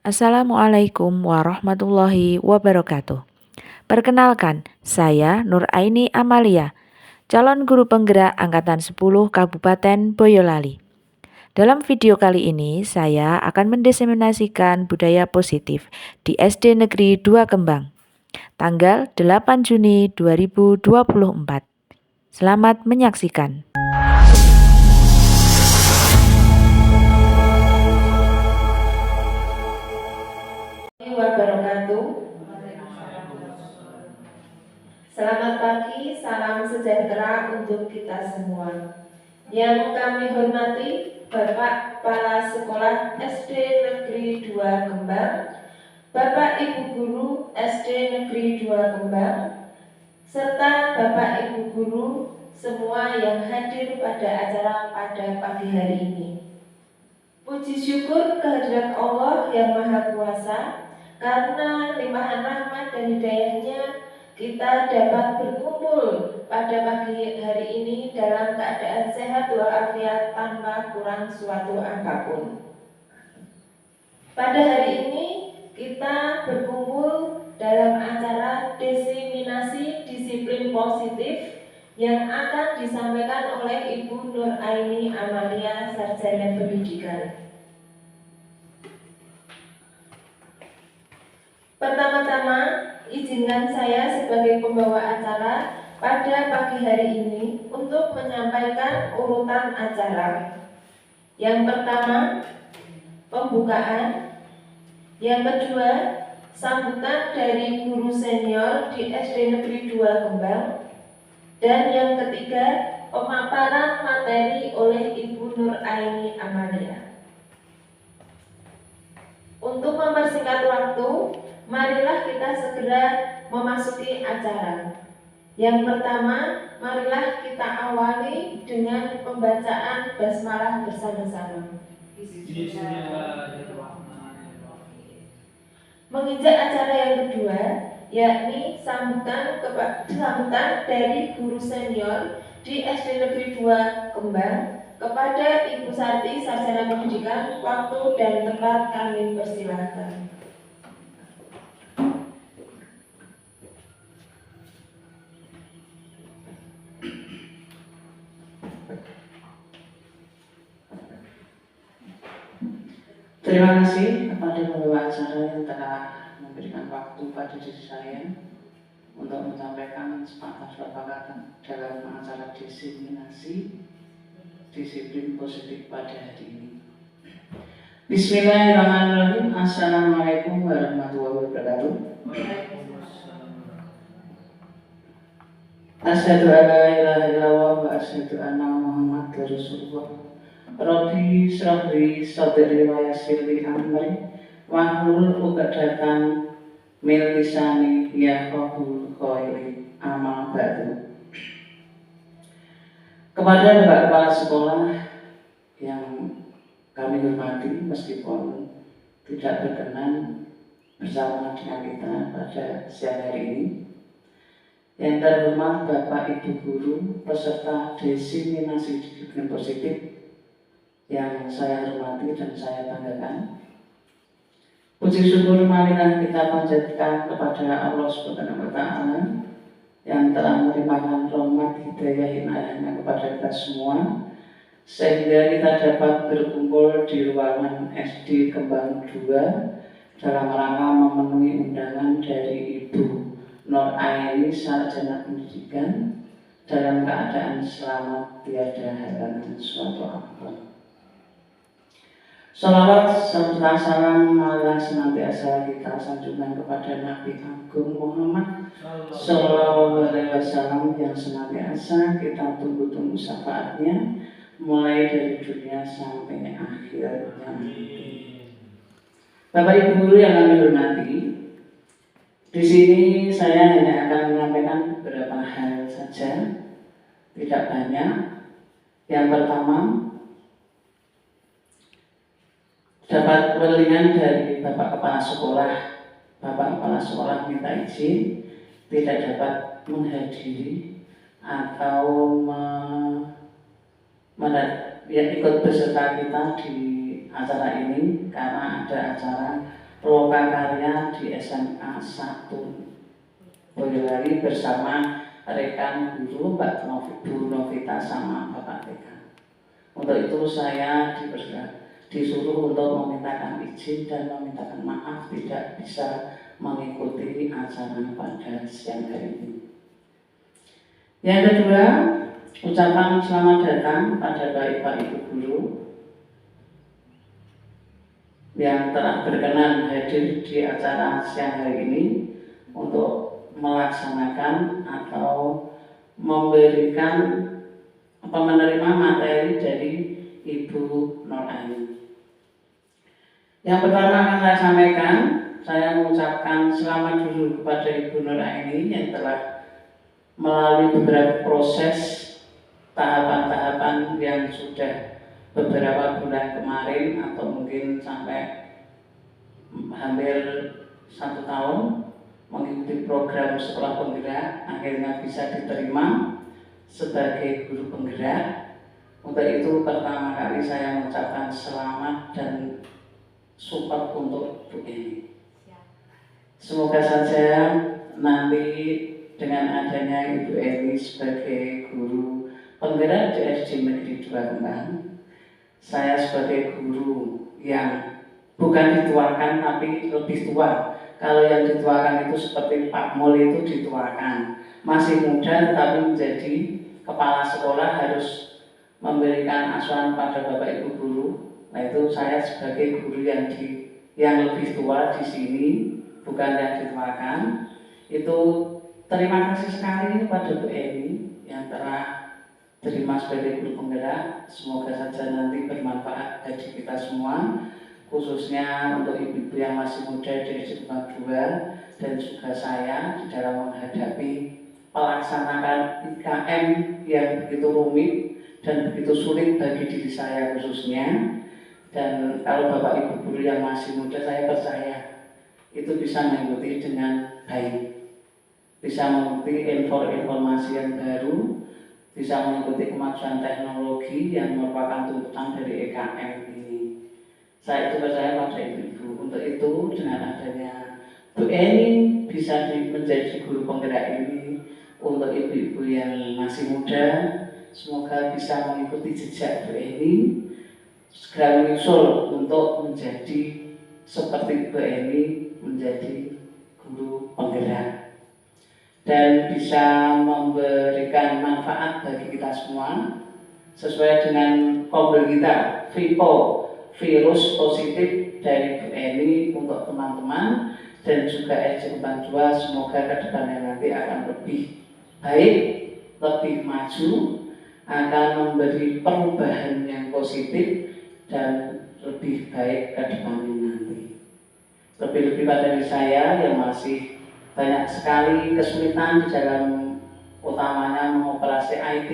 Assalamualaikum warahmatullahi wabarakatuh. Perkenalkan, saya Nur Aini Amalia, calon guru penggerak Angkatan 10 Kabupaten Boyolali. Dalam video kali ini, saya akan mendiseminasikan budaya positif di SD Negeri 2 Kembang, tanggal 8 Juni 2024. Selamat menyaksikan. Wabarakatuh. Selamat pagi, salam sejahtera untuk kita semua. Yang kami hormati Bapak Kepala Sekolah SD Negeri 2 Kembang, Bapak Ibu Guru SD Negeri 2 Kembang, serta Bapak Ibu Guru semua yang hadir pada acara pada pagi hari ini. Puji syukur kehadirat Allah yang Maha Kuasa, karena limpahan rahmat dan hidayahnya kita dapat berkumpul pada pagi hari ini dalam keadaan sehat walafiat tanpa kurang suatu apapun. Pada hari ini kita berkumpul dalam acara diseminasi disiplin positif yang akan disampaikan oleh Ibu Nur Aini Amalia, Sarjana Pendidikan. Pertama-tama, izinkan saya sebagai pembawa acara pada pagi hari ini untuk menyampaikan urutan acara. Yang pertama, pembukaan. Yang kedua, sambutan dari guru senior di SD Negeri 2 Kembang. Dan yang ketiga, pemaparan materi oleh Ibu Nur Aini Amalia. Untuk mempersingkat waktu, marilah kita segera memasuki acara. Yang pertama, marilah kita awali dengan pembacaan basmalah bersama-sama. Menginjak acara yang kedua, yakni sambutan dari guru senior di SD Negeri 2 Kembang kepada Ibu Sarti, Sarjana Pendidikan. Waktu dan tempat kami persilahkan. Terima kasih kepada pembawa acara yang telah memberikan waktu pada diri saya untuk menyampaikan sepatah dua kata dalam acara diseminasi disiplin positif pada hari ini. Bismillahirrahmanirrahim. Assalamualaikum warahmatullahi wabarakatuh. Asyhadu an la ilaha illallah wa asyhadu anna Muhammadar Rasulullah. Rabbi shrahli sadri wa yassir li amri wahlul 'uqdatam min lisani yafqahu qawli. Amma ba'du. Kepada Bapak Kepala Sekolah yang kami hormati, meskipun tidak berkenan bersama dengan kita pada siang hari ini, yang terhormat Bapak Ibu Guru peserta diseminasi disiplin positif yang saya hormati dan saya banggakan. Puji syukur marilah kita panjatkan kepada Allah Subhanahu wa Ta'ala yang telah melimpahkan rahmat hidayah inayahnya kepada kita semua, sehingga kita dapat berkumpul di ruangan SD Kembang 2 dalam rangka memenuhi undangan dari Ibu Nur Aini, Sarjana Pendidikan, dalam keadaan selamat tiada halangan suatu apapun. Salawat serta salam Allah senantiasa kita sanjungkan kepada Nabi Agung Muhammad Sallallahu Alaihi Wasallam yang senantiasa kita tunggu-tunggu syafaatnya mulai dari dunia sampai akhirnya. Bapak Ibu Guru yang kami hormati, di sini saya hanya akan menyampaikan beberapa hal saja, tidak banyak. Yang pertama, dapat welingan dari Bapak Kepala Sekolah. Bapak Kepala Sekolah minta izin tidak dapat menghadiri atau ikut beserta kita di acara ini karena ada acara lokakarya di SMA 1 Boyolali bersama rekan guru Mbak Bu Novita sama Bapak TK. Untuk itu saya disuruh untuk memintakan izin dan memintakan maaf tidak bisa mengikuti acara pada siang hari ini. Yang kedua, ucapan selamat datang pada Bapak Ibu guru yang telah berkenan hadir di acara siang hari ini untuk melaksanakan atau memberikan menerima materi dari Ibu Nur Aini. Yang pertama akan saya sampaikan, saya mengucapkan selamat dulu kepada Ibu Nur Aini yang telah melalui beberapa proses tahapan-tahapan yang sudah beberapa bulan kemarin atau mungkin sampai hampir 1 tahun mengikuti program sekolah penggerak, akhirnya bisa diterima sebagai guru penggerak. Untuk itu pertama kali saya mengucapkan selamat dan support untuk Bu Eni. Semoga saja nanti dengan adanya Ibu Eni sebagai guru penggerak di SD Negeri 2 Kembang, saya sebagai guru yang bukan dituakan tapi lebih tua. Kalau yang dituakan itu seperti Pak Mul itu dituakan, masih muda tetapi menjadi kepala sekolah harus memberikan asuhan pada Bapak Ibu guru. Nah itu saya sebagai guru yang lebih tua di sini, bukan yang dituakan. Itu terima kasih sekali kepada Bu Eni yang telah terima sebagai guru penggerak. Semoga saja nanti bermanfaat bagi kita semua, khususnya untuk ibu-ibu yang masih muda di SD 2 dan juga saya di dalam menghadapi pelaksanaan IKM yang begitu rumit dan begitu sulit bagi diri saya khususnya. Dan kalau Bapak Ibu guru yang masih muda, saya percaya itu bisa mengikuti dengan baik, bisa mengikuti informasi yang baru, bisa mengikuti kemajuan teknologi yang merupakan tuntutan dari IKM ini. Saya itu percaya pada ibu-ibu. Untuk itu dengan adanya Bu Eni bisa menjadi guru penggerak ini untuk ibu-ibu yang masih muda, semoga bisa mengikuti jejak Bu Eni, segera menyusul untuk menjadi seperti Bu Eni, menjadi guru penggerak dan bisa memberikan manfaat bagi kita semua sesuai dengan kode kita VIPO, virus positif dari Bu Eni untuk teman-teman dan juga SD 2. Semoga ke depannya nanti akan lebih baik, lebih maju, akan memberi perubahan yang positif dan lebih baik ke depannya nanti. Lebih-lebih pada diri saya yang masih banyak sekali kesulitan di dalam utamanya mengoperasi IT,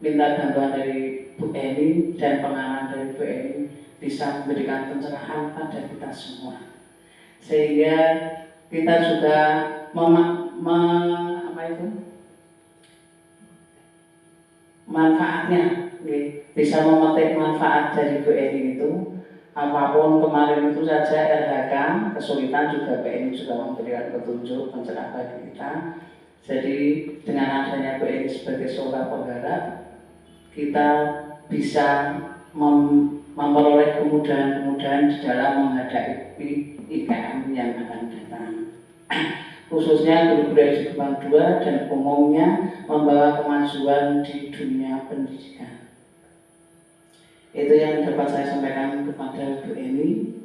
minta bantuan dari Bu Eni dan pengarang dari Bu Eni bisa memberikan pencerahan pada kita semua, sehingga kita juga manfaatnya, bisa memetik manfaat dari Bu Eni itu. Apapun kemarin itu saja RHK kesulitan juga Bu Eni juga memberikan petunjuk pencerahan bagi kita. Jadi dengan adanya Bu Eni sebagai seorang penggerak, kita bisa memperoleh kemudahan-kemudahan di dalam menghadapi IKM yang akan datang. Khususnya guru-guru SD 2 dan umumnya membawa kemajuan di dunia pendidikan. Itu yang dapat saya sampaikan kepada Bu Eni.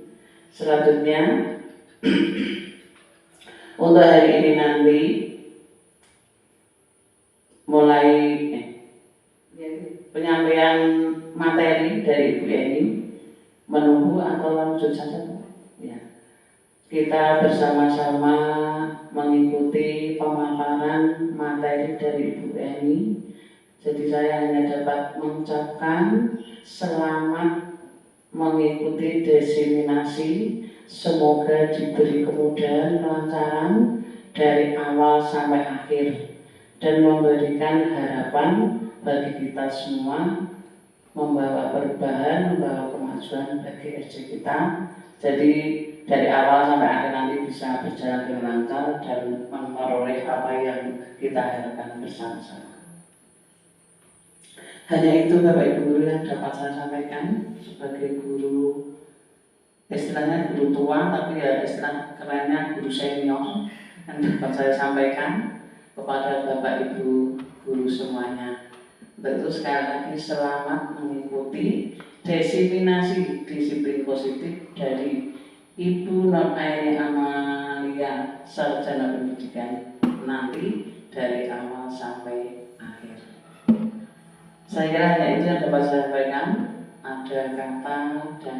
Selanjutnya untuk hari ini nanti mulai penyampaian materi dari Bu Eni, menunggu atau lanjut saja ya. Kita bersama-sama mengikuti pemaparan materi dari Bu Eni. Jadi saya hanya dapat mengucapkan selamat mengikuti diseminasi. Semoga diberi kemudahan, kelancaran dari awal sampai akhir dan memberikan harapan bagi kita semua, membawa perubahan, membawa kemajuan bagi SD kita. Jadi dari awal sampai akhir nanti bisa berjalan dengan lancar dan memperoleh apa yang kita harapkan bersama-sama. Hanya itu Bapak Ibu Guru yang dapat saya sampaikan sebagai guru, istilahnya guru tua, tapi ya istilah kerennya guru senior yang dapat saya sampaikan kepada Bapak Ibu Guru semuanya. Untuk itu sekali lagi selamat mengikuti diseminasi disiplin positif dari Ibu Nuraini Amalia, Sarjana Pendidikan, nanti dari awal sampai akhir. Saya kira hanya itu yang dapat saya sampaikan. Ada kata dan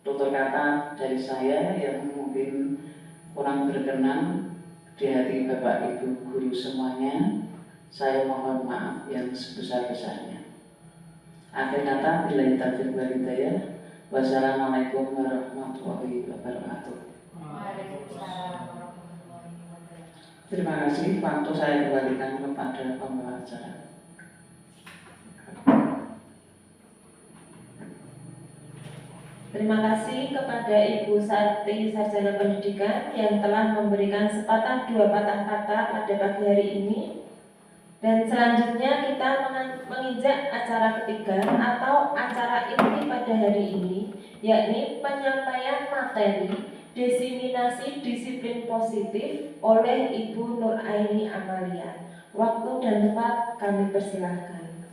tutur kata dari saya yang mungkin kurang berkenan di hati Bapak Ibu Guru semuanya. Saya mohon maaf yang sebesar-besarnya. Akhir kata, billahi taufiq wal hidayah. Wassalamualaikum warahmatullahi wabarakatuh. Terima kasih. Waktu saya kembalikan kepada pembawa acara. Terima kasih kepada Ibu Sarti, Sarjana Pendidikan, yang telah memberikan sepatah dua patah kata pada pagi hari ini. Dan selanjutnya kita menginjak acara ketiga atau acara inti pada hari ini, yakni penyampaian materi diseminasi disiplin positif oleh Ibu Nuraini Amalia. Waktu dan tempat kami persilahkan.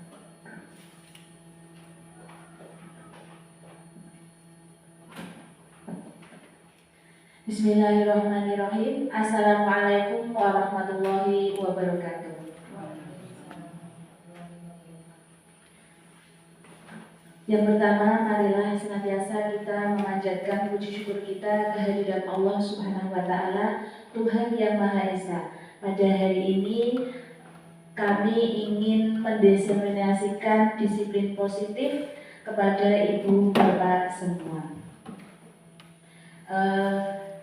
Bismillahirrahmanirrahim. Assalamualaikum warahmatullahi wabarakatuh. Yang pertama, marilah senantiasa kita memanjatkan puji syukur kita kehadirat Allah Subhanahu wa Ta'ala, Tuhan yang Maha Esa. Pada hari ini kami ingin mendiseminasikan disiplin positif kepada Ibu Bapak semua.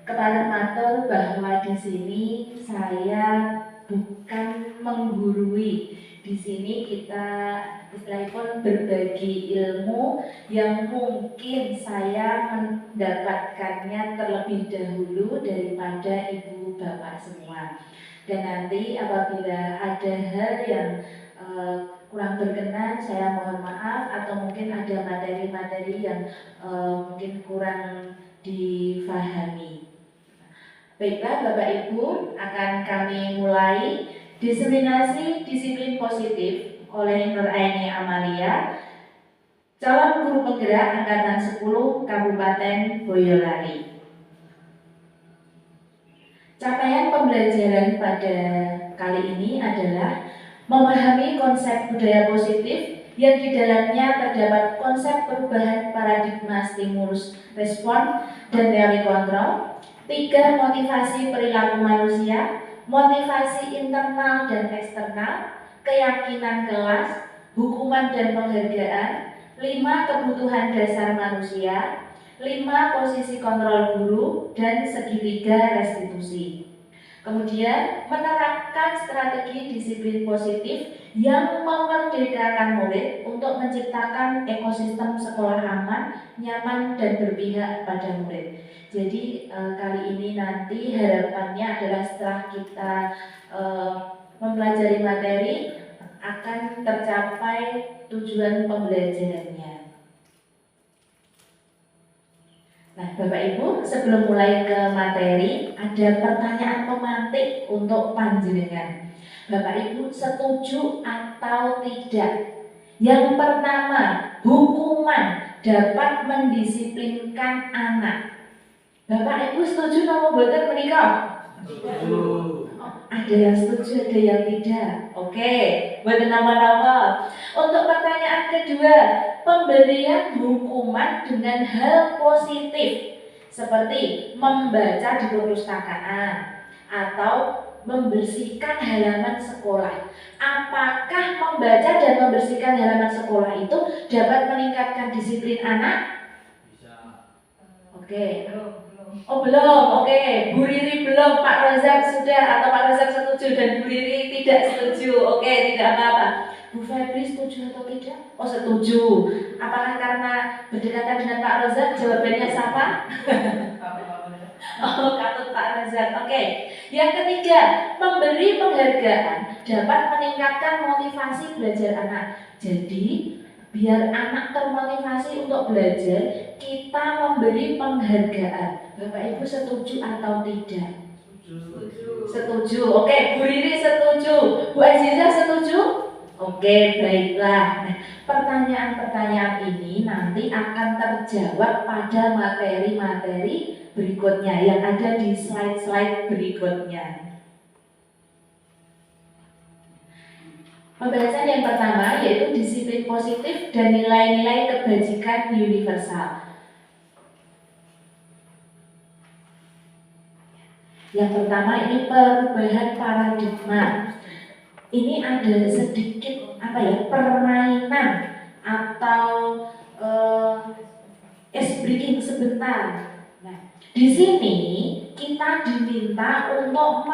Kepada matur bahwa di sini saya bukan menggurui. Di sini kita istilahnya berbagi ilmu yang mungkin saya mendapatkannya terlebih dahulu daripada Ibu Bapak semua. Dan nanti apabila ada hal yang kurang berkenan, saya mohon maaf, atau mungkin ada materi-materi yang mungkin kurang difahami. Baiklah Bapak Ibu, akan kami mulai diseminasi disiplin positif oleh Nuraini Amalia, calon guru penggerak angkatan 10 Kabupaten Boyolali. Capaian pembelajaran pada kali ini adalah memahami konsep budaya positif yang di dalamnya terdapat konsep perubahan paradigma stimulus respon dan teori kontrol. 3. Motivasi perilaku manusia, motivasi internal dan eksternal, keyakinan kelas, hukuman dan penghargaan. 5. Kebutuhan dasar manusia. 5. Posisi kontrol guru dan segitiga restitusi. Kemudian menerapkan strategi disiplin positif yang memerdekakan murid untuk menciptakan ekosistem sekolah aman, nyaman, dan berpihak pada murid. Jadi kali ini nanti harapannya adalah setelah kita mempelajari materi akan tercapai tujuan pembelajarannya. Nah, Bapak Ibu, sebelum mulai ke materi, ada pertanyaan pemantik untuk panjenengan. Bapak Ibu setuju atau tidak? Yang pertama, hukuman dapat mendisiplinkan anak. Bapak Ibu setuju atau mboten menika? Setuju. Ada yang setuju, ada yang tidak. Oke, mboten nama-nama. Untuk pertanyaan kedua, pemberian hukuman dengan hal positif seperti membaca di perpustakaan atau membersihkan halaman sekolah. Apakah membaca dan membersihkan halaman sekolah itu dapat meningkatkan disiplin anak? Bisa. Oke. Oh belum, oke. Bu Riri belum, Pak Rozak sudah, atau Pak Rozak setuju dan Bu Riri tidak setuju. Oke, tidak apa-apa. Bu Febri setuju atau tidak? Oh setuju. Apakah karena berdekatan dengan Pak Rozak? Jawabannya sama? Oh, katut Pak Razak. Oke. Yang ketiga, memberi penghargaan dapat meningkatkan motivasi belajar anak. Jadi, biar anak termotivasi untuk belajar, kita memberi penghargaan. Bapak Ibu setuju atau tidak? Setuju. Oke, Bu Riri setuju. Bu Aziza setuju? Oke, baiklah. Nah, pertanyaan-pertanyaan ini nanti akan terjawab pada materi-materi berikutnya yang ada di slide-slide berikutnya. Pembahasan yang pertama yaitu disiplin positif dan nilai-nilai kebajikan universal. Yang pertama ini perubahan paradigma. Ini ada sedikit permainan atau ice breaking sebentar. Nah, di sini kita diminta untuk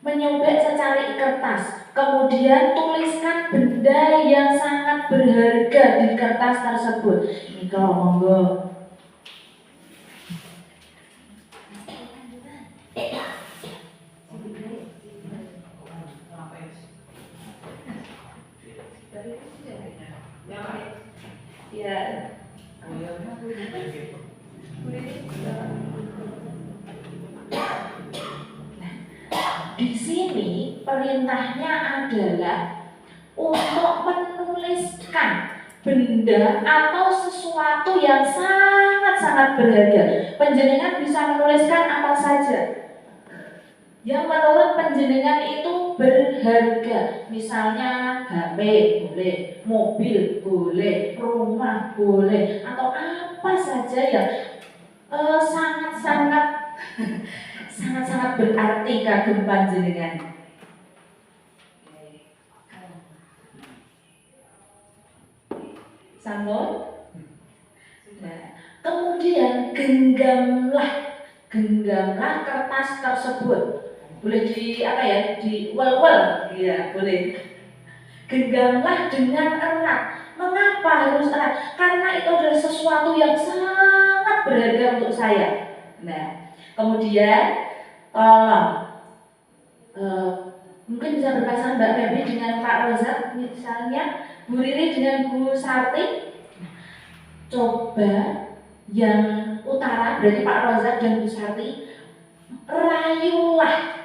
menyobek secari kertas, kemudian tuliskan benda yang sangat berharga di kertas tersebut. Ini kalau monggo. Ya. Di sini perintahnya adalah untuk menuliskan benda atau sesuatu yang sangat-sangat berharga. Panjenengan bisa menuliskan apa saja yang menurut panjenengan itu berharga. Misalnya HP boleh, mobil boleh, rumah boleh, atau apa saja yang sangat-sangat sangat-sangat berarti kagum panjenengan. Sambung. Nah, kemudian genggamlah kertas tersebut. Boleh di wel-wel, ya boleh. Genggamlah dengan erat. Mengapa harus erat? Karena itu adalah sesuatu yang sangat berharga untuk saya. Nah, kemudian tolong mungkin bisa berpasangan Mbak Febri dengan Pak Rozak, misalnya Bu Riri dengan Bu Sarti. Coba yang utara, berarti Pak Rozak dan Bu Sarti, rayulah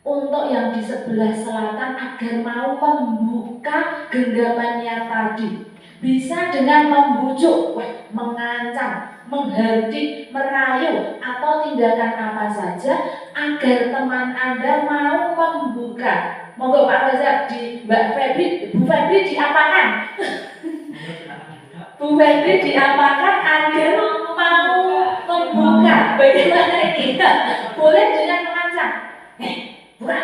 untuk yang di sebelah selatan agar mau membuka genggamannya tadi. Bisa dengan membujuk, mengancam, menghardik, merayu, atau tindakan apa saja agar teman Anda mau membuka. Monggo Pak Rozak, Bu Febri diapakan? Bu Febri diapakan agar mau membuka? Bagaimana ini? Boleh dengan mengancam, buka,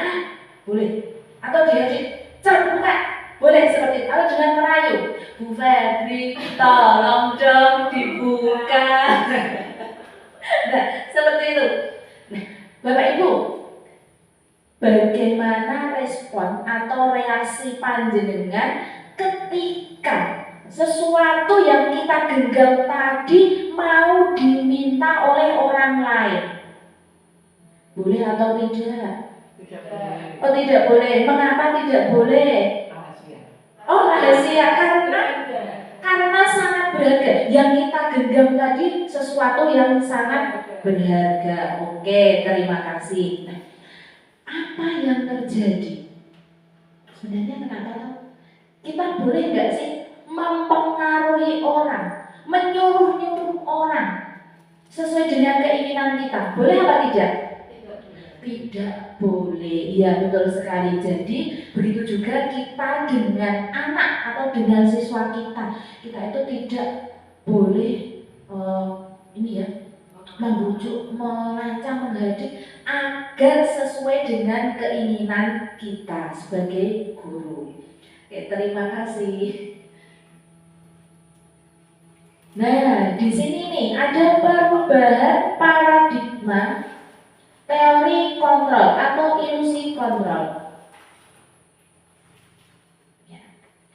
boleh. Atau dihardik, cepat buka, boleh seperti itu. Atau dengan merayu, Bu Febri, tolong dong dibuka. Nah, seperti itu. Nah, Bapak Ibu, bagaimana respon atau reaksi panjenengan ketika sesuatu yang kita genggam tadi mau diminta oleh orang lain? Boleh atau tidak? Oh, tidak boleh. Mengapa tidak boleh? Oh, rahasia karena sangat berharga. Yang kita genggam tadi sesuatu yang sangat berharga. Oke, terima kasih. Nah, apa yang terjadi? Sebenarnya kenapa kita boleh nggak sih mempengaruhi orang, menyuruh-nyuruh orang sesuai dengan keinginan kita? Boleh apa tidak? Tidak boleh. Iya, betul sekali. Jadi begitu juga kita dengan anak atau dengan siswa kita itu tidak boleh membujuk, mengancam, menghardik agar sesuai dengan keinginan kita sebagai guru. Oke, terima kasih. Nah, di sini nih ada perubahan paradigma teori kontrol atau ilusi kontrol.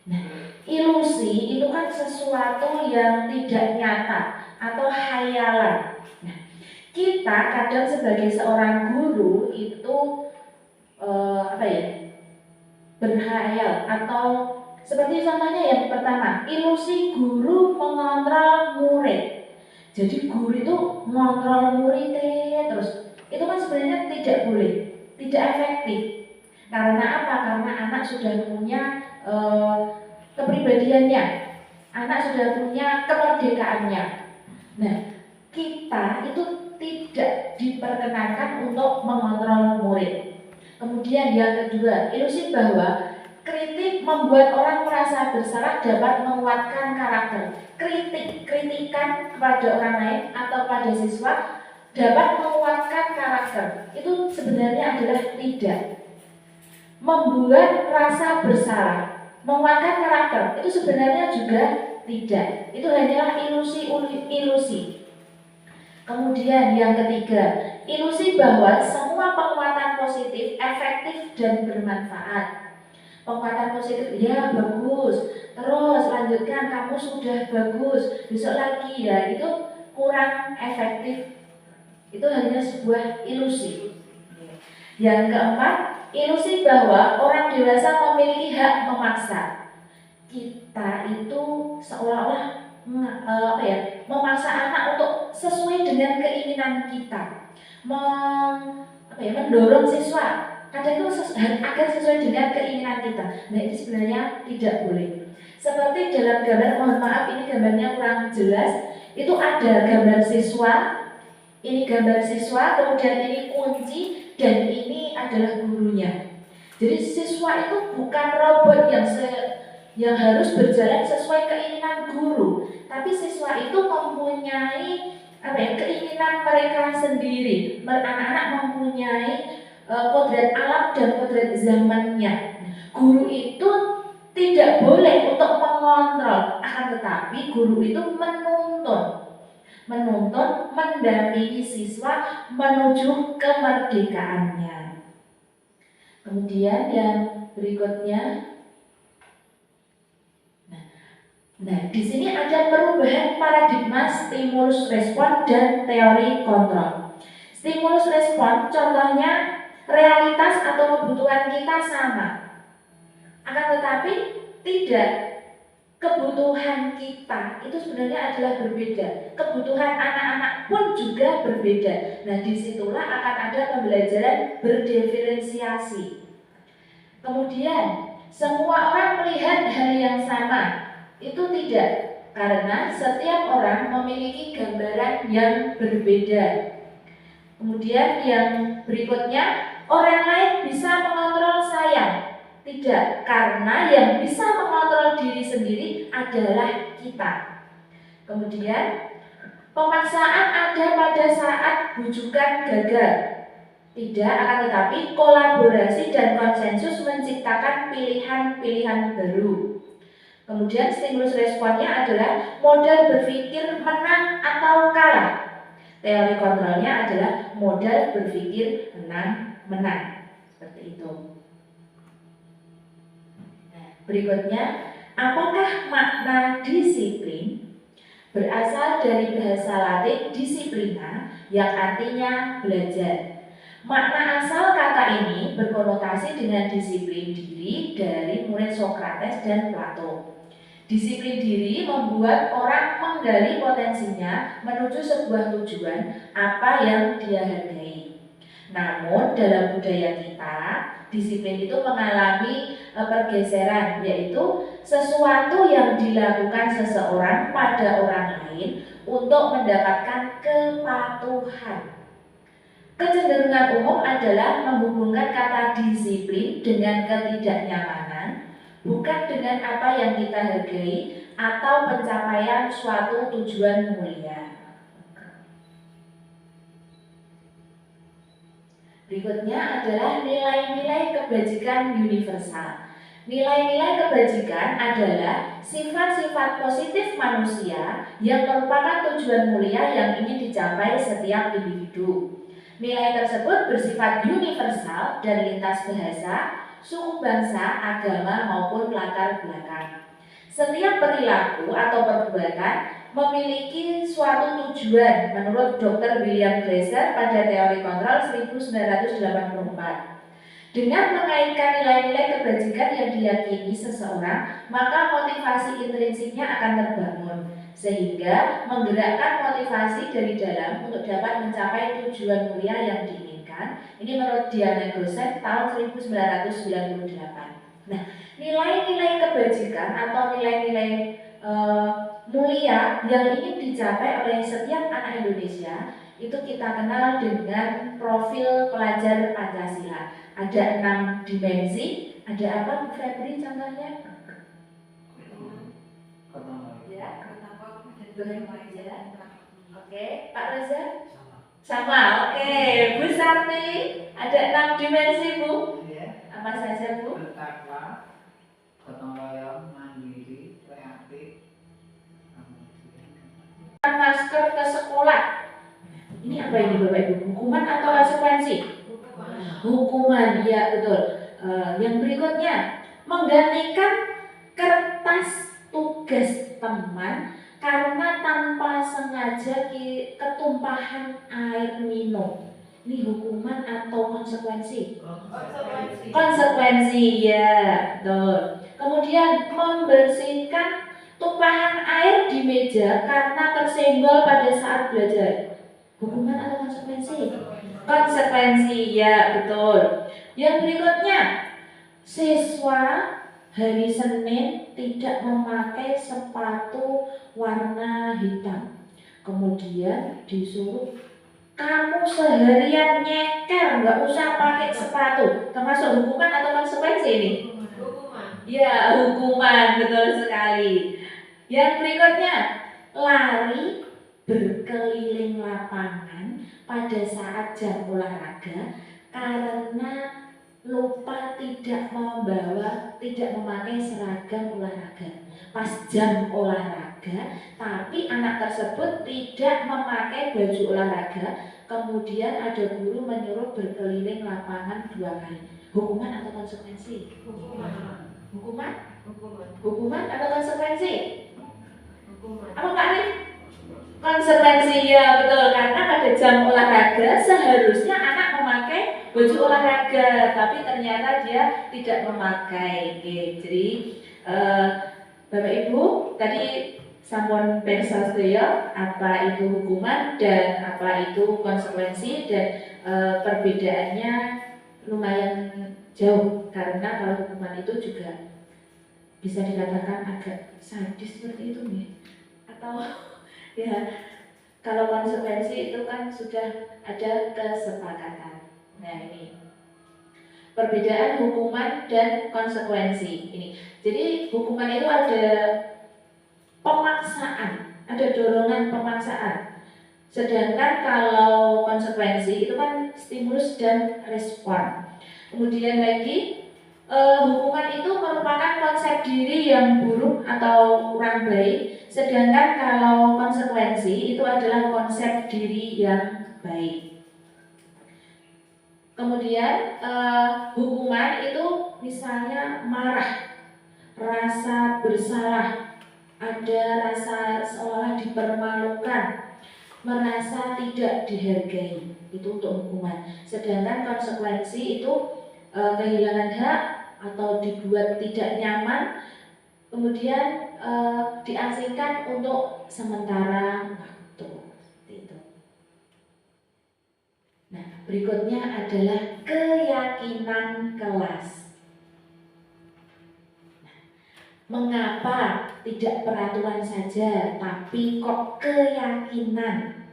Nah, ilusi ilusi itu kan sesuatu yang tidak nyata atau khayalan. Nah, kita kadang sebagai seorang guru itu berhayal, atau seperti contohnya yang pertama, ilusi guru mengontrol murid. Jadi guru itu mengontrol muridnya terus. Itu kan sebenarnya tidak boleh, tidak efektif. Karena apa? Karena anak sudah punya kepribadiannya, anak sudah punya kemerdekaannya. Nah, kita itu tidak diperkenankan untuk mengontrol murid. Kemudian yang kedua, ilusi bahwa kritik membuat orang merasa bersalah dapat menguatkan karakter. Kritikan kepada orang lain atau pada siswa dapat menguatkan karakter. Itu sebenarnya adalah tidak. Membuat rasa bersalah, menguatkan karakter, itu sebenarnya juga tidak. Itu hanyalah ilusi. Kemudian yang ketiga, ilusi bahwa semua penguatan positif efektif dan bermanfaat. Penguatan positif, ya bagus, terus lanjutkan, kamu sudah bagus, besok lagi ya, itu kurang efektif. Itu hanya sebuah ilusi. Yang keempat, ilusi bahwa orang dewasa memiliki hak memaksa. Kita itu seolah-olah memaksa anak untuk sesuai dengan keinginan kita, mendorong siswa kadang itu agar sesuai dengan keinginan kita. Nah, ini sebenarnya tidak boleh. Seperti dalam gambar, mohon maaf ini gambarnya kurang jelas, itu ada gambar siswa, ini gambar siswa, kemudian ini kunci, dan ini adalah gurunya. Jadi siswa itu bukan robot yang harus berjalan sesuai keinginan guru, tapi siswa itu mempunyai keinginan mereka sendiri. Anak-anak mempunyai kodrat alam dan kodrat zamannya. Guru itu tidak boleh untuk mengontrol, akan tetapi guru itu menuntun, mendampingi siswa menuju kemerdekaannya. Kemudian yang berikutnya, nah di sini ada perubahan paradigma stimulus respon dan teori kontrol. Stimulus respon contohnya realitas atau kebutuhan kita sama, akan tetapi tidak. Kebutuhan kita itu sebenarnya adalah berbeda. Kebutuhan anak-anak pun juga berbeda. Nah, disitulah akan ada pembelajaran berdiferensiasi. Kemudian, semua orang melihat hal yang sama. Itu tidak, karena setiap orang memiliki gambaran yang berbeda. Kemudian yang berikutnya, orang lain bisa mengontrol saya. Tidak, karena yang bisa mengontrol diri sendiri adalah kita. Kemudian, pemaksaan ada pada saat bujukan gagal. Tidak, akan tetapi kolaborasi dan konsensus menciptakan pilihan-pilihan baru. Kemudian stimulus responnya adalah modal berpikir menang atau kalah. Teori kontrolnya adalah modal berpikir menang. Seperti itu. Berikutnya, apakah makna disiplin? Berasal dari bahasa Latin disciplina yang artinya belajar. Makna asal kata ini berkonotasi dengan disiplin diri dari murid Sokrates dan Plato. Disiplin diri membuat orang menggali potensinya menuju sebuah tujuan apa yang dia hargai. Namun dalam budaya kita, disiplin itu mengalami pergeseran, yaitu sesuatu yang dilakukan seseorang pada orang lain untuk mendapatkan kepatuhan. Kecenderungan umum adalah menghubungkan kata disiplin dengan ketidaknyamanan, bukan dengan apa yang kita hargai atau pencapaian suatu tujuan mulia. Berikutnya adalah nilai-nilai kebajikan universal. Nilai-nilai kebajikan adalah sifat-sifat positif manusia yang merupakan tujuan mulia yang ingin dicapai setiap individu. Nilai tersebut bersifat universal dan lintas bahasa, suku bangsa, agama maupun latar belakang. Setiap perilaku atau perbuatan memiliki suatu tujuan menurut Dr. William Glasser pada teori kontrol 1984. Dengan mengaitkan nilai-nilai kebajikan yang diyakini seseorang, maka motivasi intrinsiknya akan terbangun, sehingga menggerakkan motivasi dari dalam untuk dapat mencapai tujuan mulia yang diinginkan. Ini menurut Diana Gosen tahun 1998. Nah, nilai-nilai kebajikan atau nilai-nilai mulia yang ingin dicapai oleh setiap anak Indonesia itu kita kenal dengan profil pelajar Pancasila. Ada 6 dimensi. Ada apa, Bu Febri, contohnya? Ya, oke, Pak Reza? Sama, oke. Bu Sarti, ada 6 dimensi, Bu? Apa saja, Bu? Bertakwa, gotong royong, mandiri, kreatif, Masker ke sekolah. Ini apa ini Bapak Ibu? Hukuman atau konsekuensi? Hukuman, ya betul. Yang berikutnya, menggantikan kertas tugas teman karena tanpa sengaja ketumpahan air minum. Ini hukuman atau konsekuensi? Konsekuensi, ya betul. Kemudian membersihkan tumpahan air di meja karena tersenggol pada saat belajar. Hukuman atau konsekuensi? Konsekuensi, ya betul. Yang berikutnya, siswa hari Senin tidak memakai sepatu warna hitam. Kemudian disuruh kamu seharian nyeker, nggak usah pakai sepatu. Termasuk hukuman atau konsekuensi ini? Hukuman. Ya, hukuman, betul sekali. Yang berikutnya, lari berkeliling lapangan pada saat jam olahraga karena lupa tidak memakai seragam olahraga pas jam olahraga, tapi anak tersebut tidak memakai baju olahraga. Kemudian ada guru menyuruh berkeliling lapangan 2 kali. Hukuman atau konsekuensi? Hukuman atau konsekuensi? Apa Pak Arif? Konsekuensi, ya betul, karena pada jam olahraga seharusnya anak memakai baju olahraga, tapi ternyata dia tidak memakai. Oke, jadi Bapak Ibu tadi sampun pirsa sedaya apa itu hukuman dan apa itu konsekuensi, dan perbedaannya lumayan jauh, karena kalau hukuman itu juga bisa dikatakan agak sadis seperti itu nih, atau ya, kalau konsekuensi itu kan sudah ada kesepakatan. Nah, ini perbedaan hukuman dan konsekuensi ini. Jadi hukuman itu ada pemaksaan, ada dorongan pemaksaan. Sedangkan kalau konsekuensi itu kan stimulus dan respon. Kemudian lagi hukuman itu merupakan konsep diri yang buruk atau kurang baik, sedangkan kalau konsekuensi itu adalah konsep diri yang baik. Kemudian hukuman itu misalnya marah, rasa bersalah, ada rasa seolah dipermalukan, merasa tidak dihargai, itu untuk hukuman. Sedangkan konsekuensi itu kehilangan hak atau dibuat tidak nyaman, kemudian diasingkan untuk sementara waktu, seperti itu. Nah, berikutnya adalah keyakinan kelas. Nah, mengapa tidak peraturan saja, tapi kok keyakinan?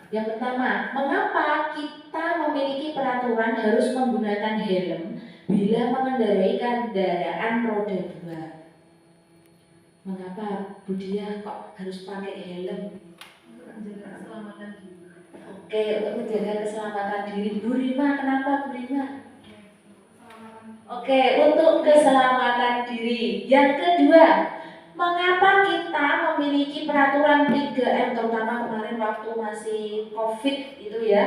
Yang pertama, mengapa kita memiliki peraturan harus menggunakan helm bila mengendarai kendaraan roda 2? Mengapa Bu Dia kok harus pakai helm? Menjaga keselamatan diri. Oke, untuk menjaga keselamatan diri. Bu Rima, kenapa Bu Rima? Oke, untuk keselamatan diri. Yang kedua, mengapa kita memiliki peraturan 3M, terutama kemarin waktu masih COVID itu ya,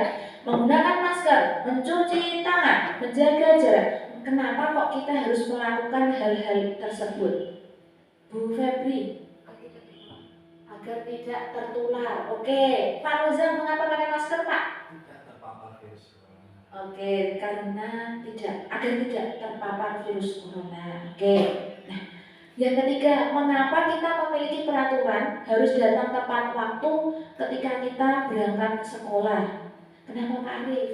menggunakan masker, mencuci tangan, menjaga jarak. Kenapa kok kita harus melakukan hal-hal tersebut? Bu Febri, agar tidak tertular. Oke, Pak Rozal, mengapa pakai masker, Pak? Tidak terpapar virus corona. Oke, karena agar tidak terpapar virus corona. Oke. Nah, yang ketiga, mengapa kita memiliki peraturan harus datang tepat waktu ketika kita berangkat ke sekolah? Kenapa Pak Arif?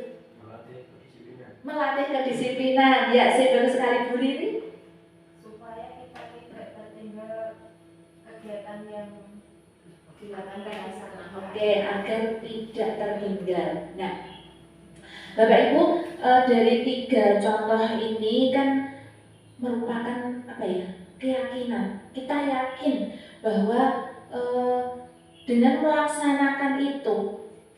Melatih kedisiplinan. Ya, saya baru sekali Bu Riri. Supaya kita tidak tertinggal kegiatan yang dilakukan di sana. Oke, agar tidak tertinggal. Nah, Bapak Ibu, dari 3 contoh ini kan merupakan keyakinan. Kita yakin bahwa dengan melaksanakan itu,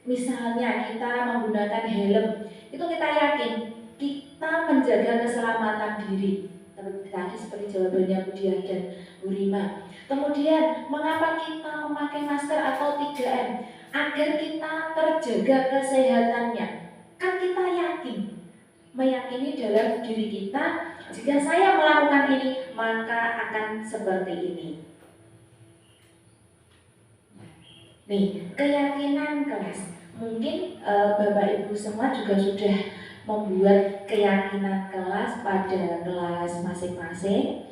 misalnya kita menggunakan helm, itu kita yakin kita menjaga keselamatan diri. Tadi seperti jawabannya Bu Diah dan Bu Rima. Kemudian, mengapa kita memakai masker atau 3M? Agar kita terjaga kesehatannya. Kan kita meyakini dalam diri kita, jika saya melakukan ini, maka akan seperti ini. Nih, keyakinan kelas. Mungkin Bapak Ibu semua juga sudah membuat keyakinan kelas pada kelas masing-masing.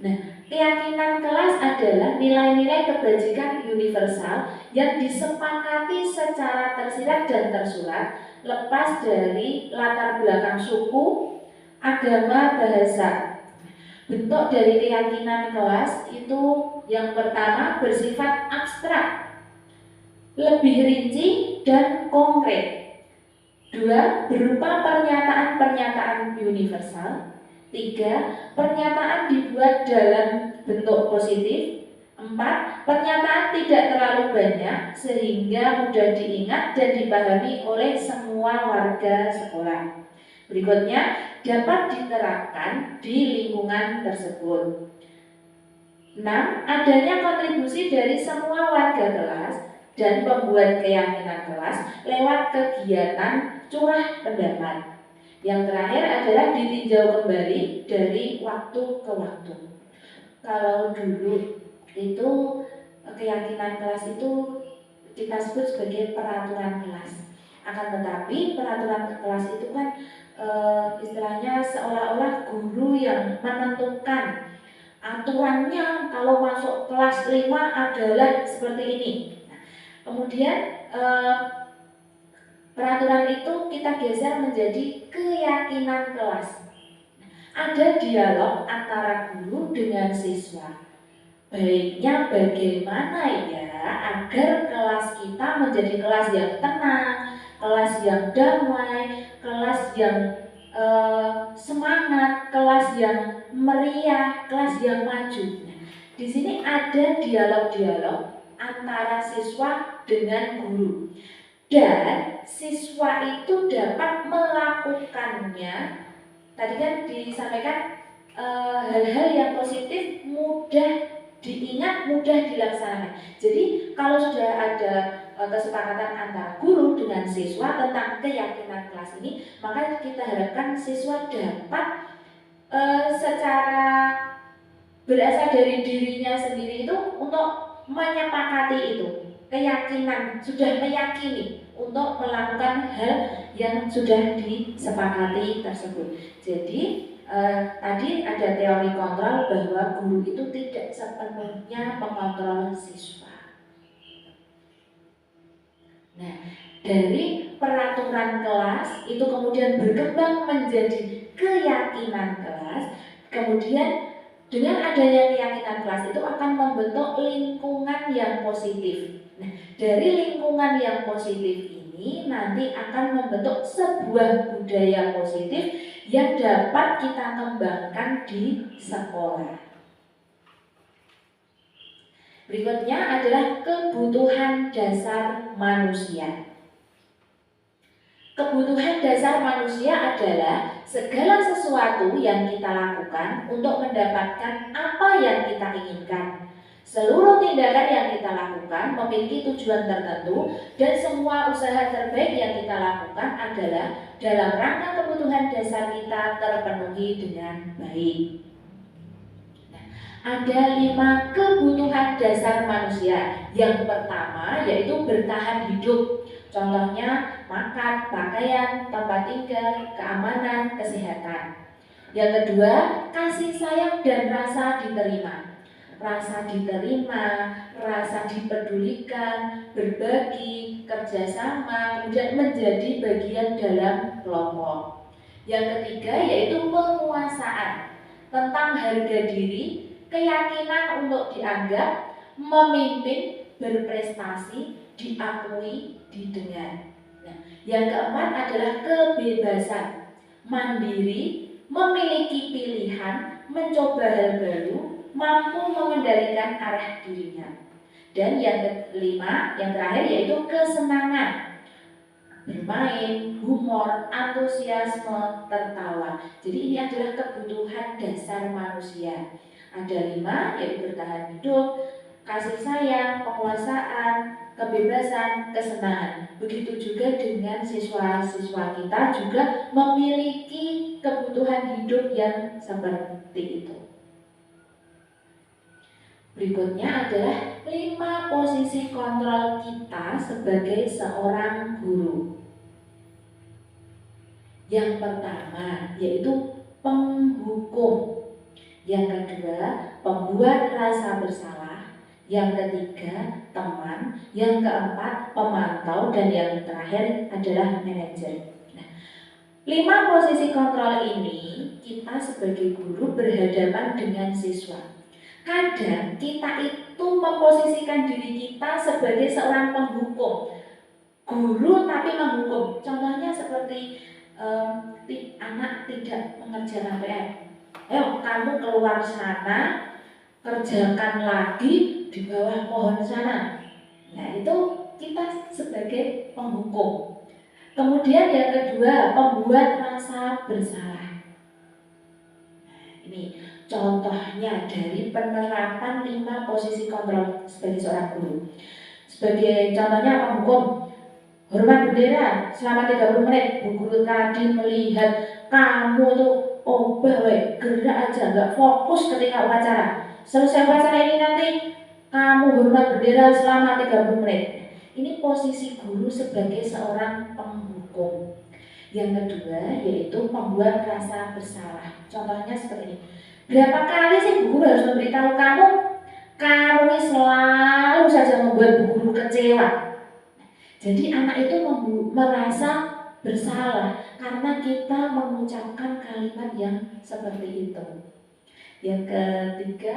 Nah, keyakinan kelas adalah nilai-nilai kebajikan universal yang disepakati secara tersirat dan tersurat, lepas dari latar belakang suku, agama, bahasa. Bentuk dari keyakinan kelas itu yang pertama bersifat abstrak, lebih rinci dan konkret. 2. Berupa pernyataan-pernyataan universal. 3. Pernyataan dibuat dalam bentuk positif. 4. Pernyataan tidak terlalu banyak sehingga mudah diingat dan dipahami oleh semua warga sekolah. Berikutnya, dapat diterapkan di lingkungan tersebut. 6. Adanya kontribusi dari semua warga kelas dan pembuat keyakinan kelas lewat kegiatan curah pendapat. Yang terakhir adalah ditinjau kembali dari waktu ke waktu. Kalau dulu itu keyakinan kelas itu kita sebut sebagai peraturan kelas. Akan tetapi peraturan kelas itu kan istilahnya seolah-olah guru yang menentukan aturannya kalau masuk kelas 5 adalah seperti ini. Kemudian peraturan itu kita geser menjadi keyakinan kelas. Ada dialog antara guru dengan siswa. Baiknya bagaimana ya agar kelas kita menjadi kelas yang tenang, kelas yang damai, kelas yang semangat, kelas yang meriah, kelas yang maju. Nah, di sini ada dialog-dialog antara siswa dengan guru, dan siswa itu dapat melakukannya. Tadi kan disampaikan hal-hal yang positif mudah diingat, mudah dilaksanakan. Jadi kalau sudah ada kesepakatan antara guru dengan siswa tentang keyakinan kelas ini, maka kita harapkan siswa dapat secara berasal dari dirinya sendiri itu untuk menyepakati itu, keyakinan, sudah meyakini untuk melakukan hal yang sudah disepakati tersebut. Jadi tadi ada teori kontrol bahwa guru itu tidak sepenuhnya mengontrol siswa. Nah, dari peraturan kelas itu kemudian berkembang menjadi keyakinan kelas. Kemudian dengan adanya keyakinan kelas itu akan membentuk lingkungan yang positif. Nah, dari lingkungan yang positif ini nanti akan membentuk sebuah budaya positif yang dapat kita kembangkan di sekolah. Berikutnya adalah kebutuhan dasar manusia. Kebutuhan dasar manusia adalah segala sesuatu yang kita lakukan untuk mendapatkan apa yang kita inginkan. Seluruh tindakan yang kita lakukan memiliki tujuan tertentu, dan semua usaha terbaik yang kita lakukan adalah dalam rangka kebutuhan dasar kita terpenuhi dengan baik. Nah, Ada 5 kebutuhan dasar manusia. Yang pertama yaitu bertahan hidup. Contohnya makan, pakaian, tempat tinggal, keamanan, kesehatan. Yang kedua, kasih sayang dan rasa diterima. Rasa diterima, rasa dipedulikan, berbagi, kerjasama, kemudian menjadi bagian dalam kelompok. Yang ketiga yaitu penguasaan, tentang harga diri, keyakinan untuk dianggap, memimpin, berprestasi, diakui, didengar. Nah, yang keempat adalah kebebasan, mandiri, memiliki pilihan, mencoba hal baru, mampu mengendalikan arah dirinya. Dan yang kelima, yang terakhir yaitu kesenangan, bermain, humor, antusiasme, tertawa. Jadi ini adalah kebutuhan dasar manusia. Ada 5 yaitu bertahan hidup, kasih sayang, penguasaan, kebebasan, kesenangan. Begitu juga dengan siswa-siswa kita juga memiliki kebutuhan hidup yang seperti itu. Berikutnya adalah 5 posisi kontrol kita sebagai seorang guru. Yang pertama yaitu penghukum. Yang kedua, pembuat rasa bersalah. Yang ketiga, teman. Yang keempat, pemantau. Dan yang terakhir adalah manajer. Nah, 5 posisi kontrol ini kita sebagai guru berhadapan dengan siswa. Kadang kita itu memposisikan diri kita sebagai seorang penghukum, guru tapi menghukum. Contohnya seperti anak tidak mengerjakan PR. Ayo kamu keluar sana, kerjakan lagi di bawah pohon sana. Nah itu kita sebagai penghukum. Kemudian yang kedua, pembuat rasa bersalah. Ini contohnya dari penerapan 5 posisi kontrol sebagai seorang guru. Sebagai contohnya penghukum, hormat bendera selama 30 menit. Bu guru tadi melihat kamu tuh obah gerak aja, gak fokus ketika upacara. Selesai upacara ini nanti kamu hormat bendera selama 30 menit. Ini posisi guru sebagai seorang penghukum. Yang kedua yaitu membuat rasa bersalah. Contohnya seperti ini. Berapa kali sih bu guru harus memberitahu kamu ini selalu saja membuat bu guru kecewa. Jadi anak itu merasa bersalah karena kita mengucapkan kalimat yang seperti itu. Yang ketiga,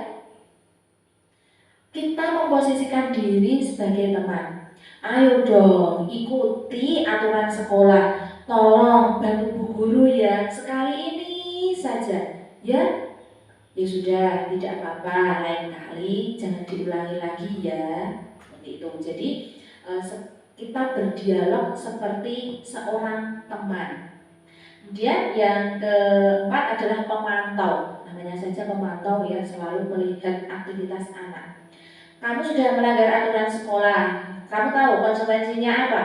kita memposisikan diri sebagai teman. Ayo dong, ikuti aturan sekolah. Tolong bantu bu guru ya, sekali ini saja. Ya sudah, tidak apa-apa, lain kali jangan diulangi lagi ya. Seperti itu. Jadi kita berdialog seperti seorang teman. Kemudian yang keempat adalah pemantau. Namanya saja pemantau ya, selalu melihat aktivitas anak. Kamu sudah melanggar aturan sekolah. Kamu tahu konsekuensinya apa?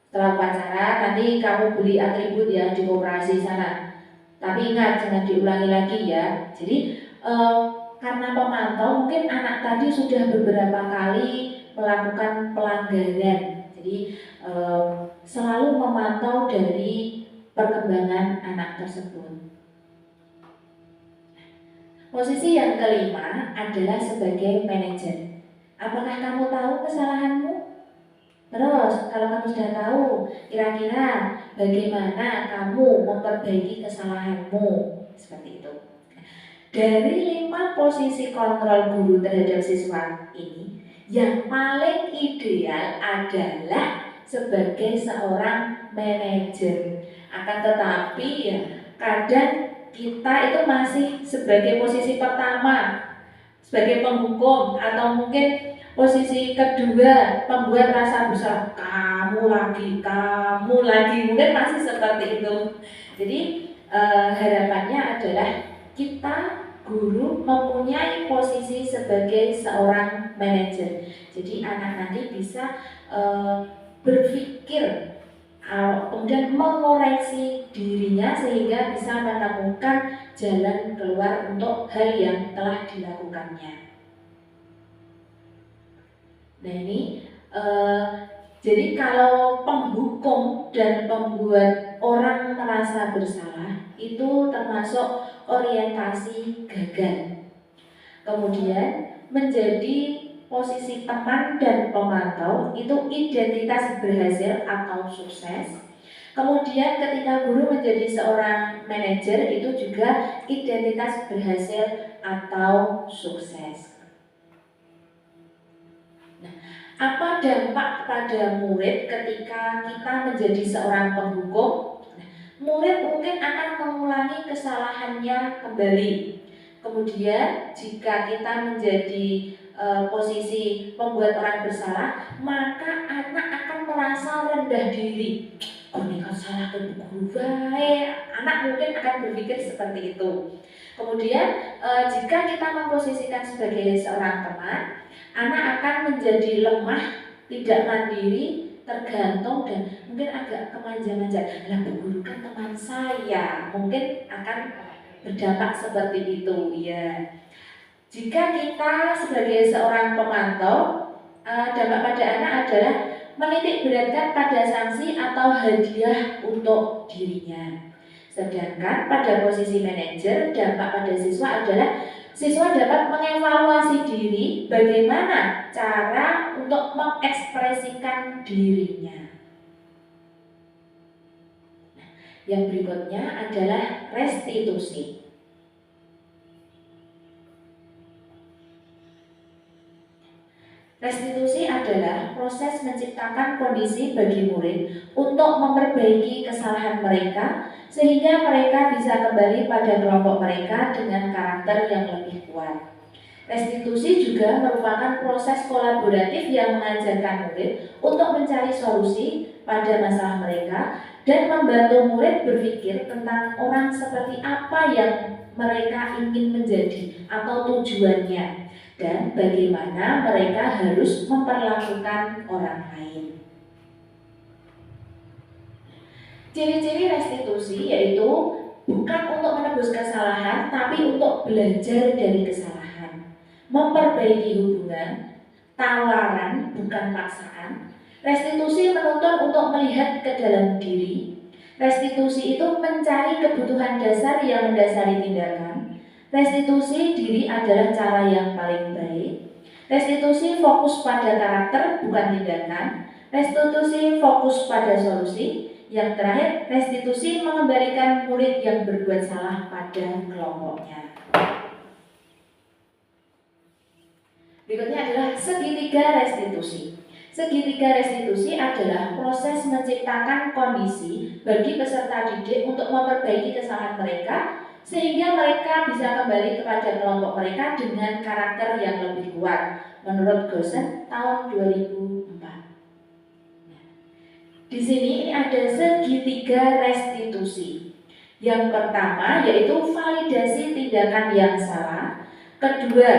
Setelah upacara nanti kamu beli atribut ya di koperasi sana. Tapi ingat jangan diulangi lagi ya. Jadi karena pemantau mungkin anak tadi sudah beberapa kali melakukan pelanggaran. Jadi selalu memantau dari perkembangan anak tersebut. Posisi yang kelima adalah sebagai manajer. Apakah kamu tahu kesalahanmu? Terus, kalau kamu sudah tahu, kira-kira bagaimana kamu memperbaiki kesalahanmu? Seperti itu. Dari 5 posisi kontrol guru terhadap siswa ini, yang paling ideal adalah sebagai seorang manajer. Akan tetapi ya, kadang kita itu masih sebagai posisi pertama, sebagai penghukum, atau mungkin posisi kedua, pembuat rasa bersalah. Kamu lagi, mungkin masih seperti itu. Jadi harapannya adalah kita guru mempunyai posisi sebagai seorang manajer. Jadi anak nanti bisa berpikir kemudian mengoreksi dirinya sehingga bisa menemukan jalan keluar untuk hal yang telah dilakukannya. Nah ini jadi kalau penghukum dan membuat orang merasa bersalah itu termasuk orientasi gagal. Kemudian menjadi posisi teman dan pemantau itu identitas berhasil atau sukses. Kemudian ketika guru menjadi seorang manajer itu juga identitas berhasil atau sukses. Apa dampak pada murid ketika kita menjadi seorang penghukum? Murid mungkin akan mengulangi kesalahannya kembali. Kemudian jika kita menjadi posisi membuat orang bersalah, maka anak akan merasa rendah diri. Oh ini kan salah ke guru baik. Anak mungkin akan berpikir seperti itu. Kemudian jika kita memposisikan sebagai seorang teman, anak akan menjadi lemah, tidak mandiri, tergantung dan mungkin agak kemanja-manja. Lah bu guru kan teman saya, mungkin akan berdampak seperti itu ya. Jika kita sebagai seorang pemantau, dampak pada anak adalah menitik beratkan pada sanksi atau hadiah untuk dirinya. Sedangkan pada posisi manajer, dampak pada siswa adalah siswa dapat mengevaluasi diri bagaimana cara untuk mengekspresikan dirinya. Yang berikutnya adalah restitusi. Restitusi adalah proses menciptakan kondisi bagi murid untuk memperbaiki kesalahan mereka sehingga mereka bisa kembali pada kelompok mereka dengan karakter yang lebih kuat. Restitusi juga merupakan proses kolaboratif yang mengajarkan murid untuk mencari solusi pada masalah mereka dan membantu murid berpikir tentang orang seperti apa yang mereka ingin menjadi atau tujuannya dan bagaimana mereka harus memperlakukan orang lain. Ciri-ciri restitusi yaitu bukan untuk menebus kesalahan, tapi untuk belajar dari kesalahan, memperbaiki hubungan, tawaran bukan paksaan. Restitusi menuntut untuk melihat ke dalam diri. Restitusi itu mencari kebutuhan dasar yang mendasari tindakan. Restitusi diri adalah cara yang paling baik. Restitusi fokus pada karakter bukan tindakan. Restitusi fokus pada solusi. Yang terakhir, restitusi mengembalikan murid yang berbuat salah pada kelompoknya. Berikutnya adalah segitiga restitusi. Segitiga restitusi adalah proses menciptakan kondisi bagi peserta didik untuk memperbaiki kesalahan mereka sehingga mereka bisa kembali kepada kelompok mereka dengan karakter yang lebih kuat menurut Goosen tahun 2004. Di sini ini ada segitiga restitusi. Yang pertama yaitu validasi tindakan yang salah, kedua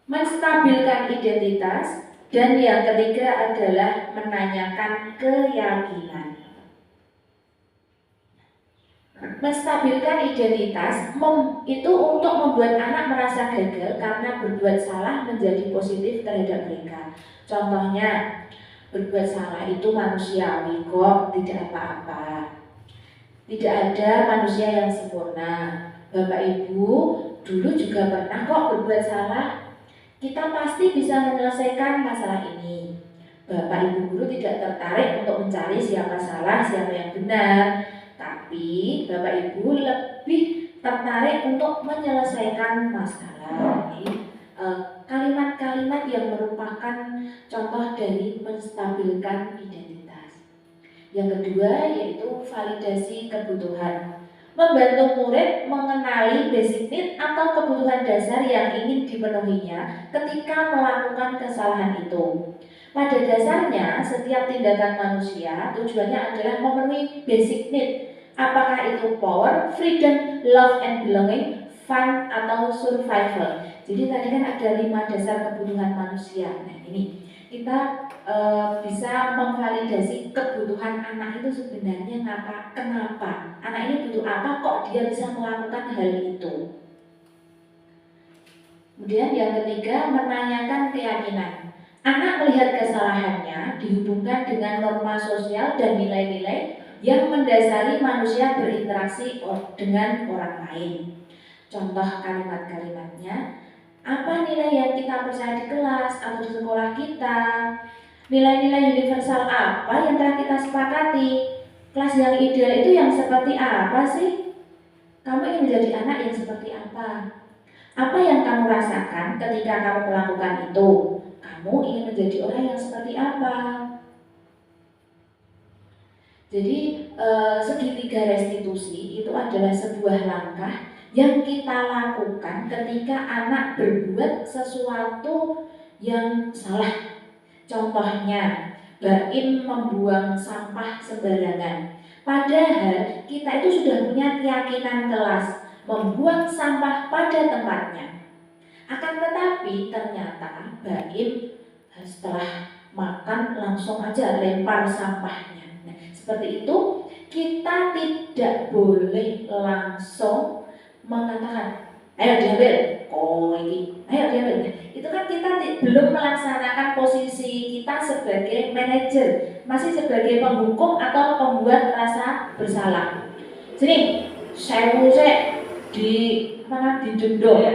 menstabilkan identitas, dan yang ketiga adalah menanyakan keyakinan. Menstabilkan identitas itu untuk membuat anak merasa gagal karena berbuat salah menjadi positif terhadap mereka. Contohnya, berbuat salah itu manusiawi kok, tidak apa-apa. Tidak ada manusia yang sempurna. Bapak Ibu dulu juga pernah kok berbuat salah. Kita pasti bisa menyelesaikan masalah ini. Bapak Ibu guru tidak tertarik untuk mencari siapa salah, siapa yang benar. Tapi Bapak Ibu lebih tertarik untuk menyelesaikan masalah. Ini kalimat-kalimat yang merupakan contoh dari menstabilkan identitas. Yang kedua yaitu validasi kebutuhan. Membantu murid mengenali basic need atau kebutuhan dasar yang ingin dipenuhinya ketika melakukan kesalahan itu. Pada dasarnya, setiap tindakan manusia tujuannya adalah memenuhi basic need. Apakah itu power, freedom, love and belonging, fun, atau survival. Jadi tadi kan ada 5 dasar kebutuhan manusia. Nah ini kita bisa memvalidasi kebutuhan anak itu sebenarnya kenapa anak ini butuh apa, kok dia bisa melakukan hal itu. Kemudian yang ketiga, menanyakan keyakinan. Anak melihat kesalahannya dihubungkan dengan norma sosial dan nilai-nilai yang mendasari manusia berinteraksi dengan orang lain. Contoh kalimat-kalimatnya, apa nilai yang kita percaya di kelas atau di sekolah kita? Nilai-nilai universal apa yang telah kita sepakati? Kelas yang ideal itu yang seperti apa sih? Kamu ingin menjadi anak yang seperti apa? Apa yang kamu rasakan ketika kamu melakukan itu? Kamu ingin menjadi orang yang seperti apa? Jadi segitiga restitusi itu adalah sebuah langkah yang kita lakukan ketika anak berbuat sesuatu yang salah. Contohnya, Baim membuang sampah sembarangan. Padahal kita itu sudah punya keyakinan kelas membuang sampah pada tempatnya. Akan tetapi ternyata Baim setelah makan langsung aja lempar sampahnya. Nah, seperti itu kita tidak boleh langsung mengatakan, ayo diambil, ayo diambil. Itu kan kita belum melaksanakan posisi kita sebagai manajer, masih sebagai penghukum atau pembuat rasa bersalah. Sini, saya di mana didenda ya,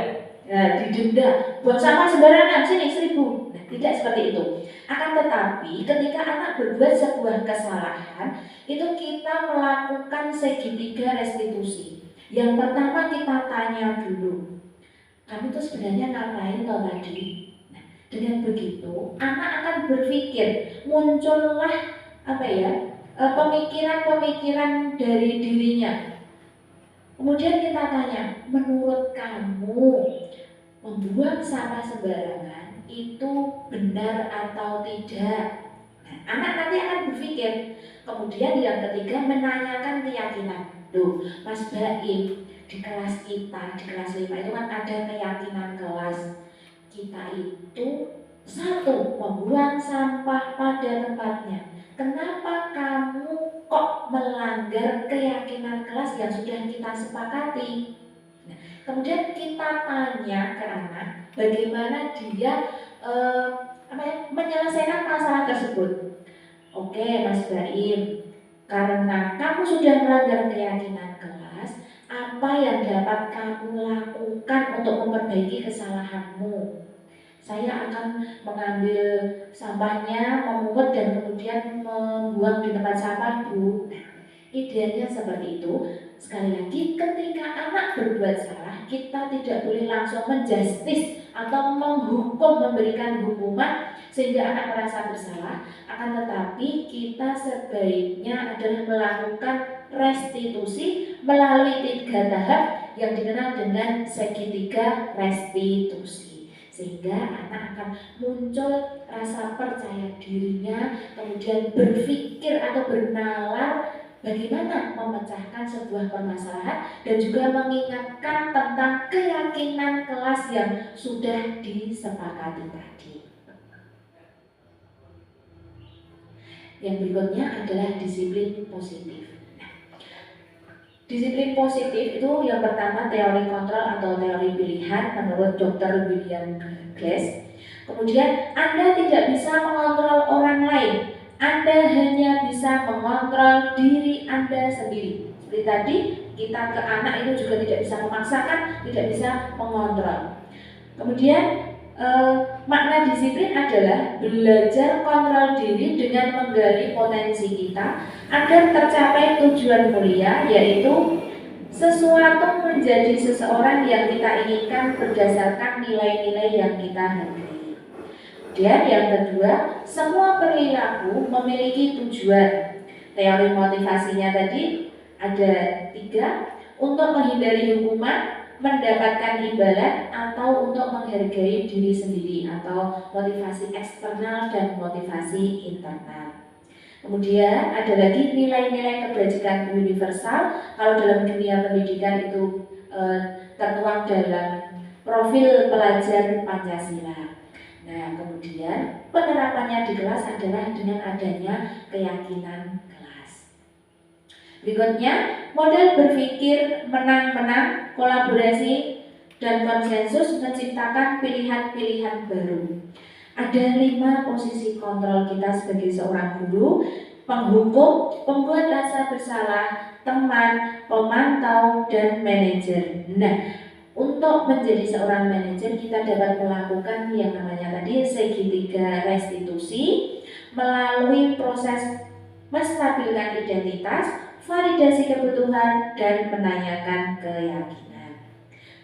didenda buang sampah sembarangan, sini 1.000. Nah, tidak seperti itu. Akan tetapi ketika anak berbuat sebuah kesalahan, itu kita melakukan segitiga restitusi. Yang pertama kita tanya dulu, kamu tuh sebenarnya ngapain toh tadi? Nah, dengan begitu anak akan berpikir, muncullah pemikiran-pemikiran dari dirinya. Kemudian kita tanya, menurut kamu membuang sampah sembarangan itu benar atau tidak? Nah, anak nanti akan berpikir. Kemudian yang ketiga, menanyakan keyakinan. Loh, Mas Baim, di kelas kita, di kelas 5 itu kan ada keyakinan kelas. Kita itu satu, membuang sampah pada tempatnya. Kenapa kamu kok melanggar keyakinan kelas yang sudah kita sepakati? Nah, kemudian kita tanya ke anak bagaimana dia menyelesaikan masalah tersebut. Oke, Mas Baim, karena kamu sudah melanggar keyakinan kelas, apa yang dapat kamu lakukan untuk memperbaiki kesalahanmu? Saya akan mengambil sampahnya, memungut dan kemudian membuang di tempat sampah, Bu. Nah, idealnya seperti itu. Sekali lagi, ketika anak berbuat salah, kita tidak boleh langsung menjustis atau menghukum, memberikan hukuman sehingga anak merasa bersalah. Akan tetapi kita sebaiknya adalah melakukan restitusi melalui 3 tahap yang dikenal dengan segitiga restitusi, sehingga anak akan muncul rasa percaya dirinya, kemudian berpikir atau bernalar bagaimana memecahkan sebuah permasalahan dan juga mengingatkan tentang keyakinan kelas yang sudah disepakati tadi. Yang berikutnya adalah disiplin positif. Disiplin positif itu yang pertama teori kontrol atau teori pilihan menurut Dr. William Glass. Kemudian Anda tidak bisa mengontrol orang lain, Anda hanya bisa mengontrol diri Anda sendiri. Seperti tadi kita ke anak itu juga tidak bisa memaksakan, tidak bisa mengontrol. Kemudian makna disiplin adalah belajar kontrol diri dengan menggali potensi kita agar tercapai tujuan mulia, yaitu sesuatu menjadi seseorang yang kita inginkan berdasarkan nilai-nilai yang kita hargai. Dan yang kedua, semua perilaku memiliki tujuan. Teori motivasinya tadi ada 3, untuk menghindari hukuman, mendapatkan imbalan, atau untuk menghargai diri sendiri, atau motivasi eksternal dan motivasi internal. Kemudian ada lagi nilai-nilai kebajikan universal. Kalau dalam dunia pendidikan itu tertuang dalam profil pelajar Pancasila. Nah, kemudian penerapannya di kelas adalah dengan adanya keyakinan kelas. Berikutnya, model berpikir menang-menang, kolaborasi, dan konsensus menciptakan pilihan-pilihan baru. Ada 5 posisi kontrol kita sebagai seorang guru: penghukum, pembuat rasa bersalah, teman, pemantau, dan manajer. Nah, untuk menjadi seorang manajer kita dapat melakukan yang namanya tadi segitiga restitusi melalui proses menstabilkan identitas, validasi kebutuhan, dan menanyakan keyakinan.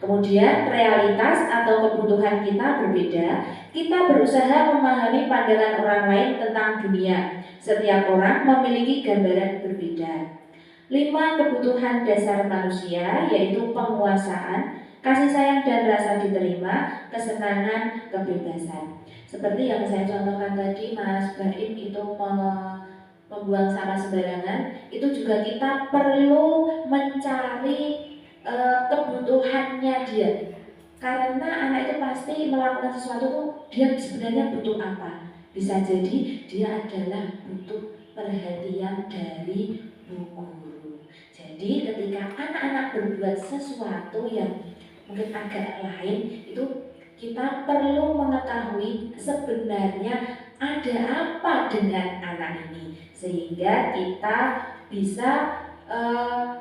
Kemudian realitas atau kebutuhan kita berbeda. Kita berusaha memahami pandangan orang lain tentang dunia. Setiap orang memiliki gambaran berbeda. 5 kebutuhan dasar manusia yaitu penguasaan, kasih sayang dan rasa diterima, kesenangan, kebebasan. Seperti yang saya contohkan tadi, Mas Baim itu membuang sampah sembarangan, itu juga kita perlu mencari kebutuhannya dia, karena anak itu pasti melakukan sesuatu tuh dia sebenarnya butuh apa. Bisa jadi dia adalah butuh perhatian dari bu guru. Jadi ketika anak-anak berbuat sesuatu yang mungkin agak lain, itu kita perlu mengetahui sebenarnya ada apa dengan anak ini, sehingga kita bisa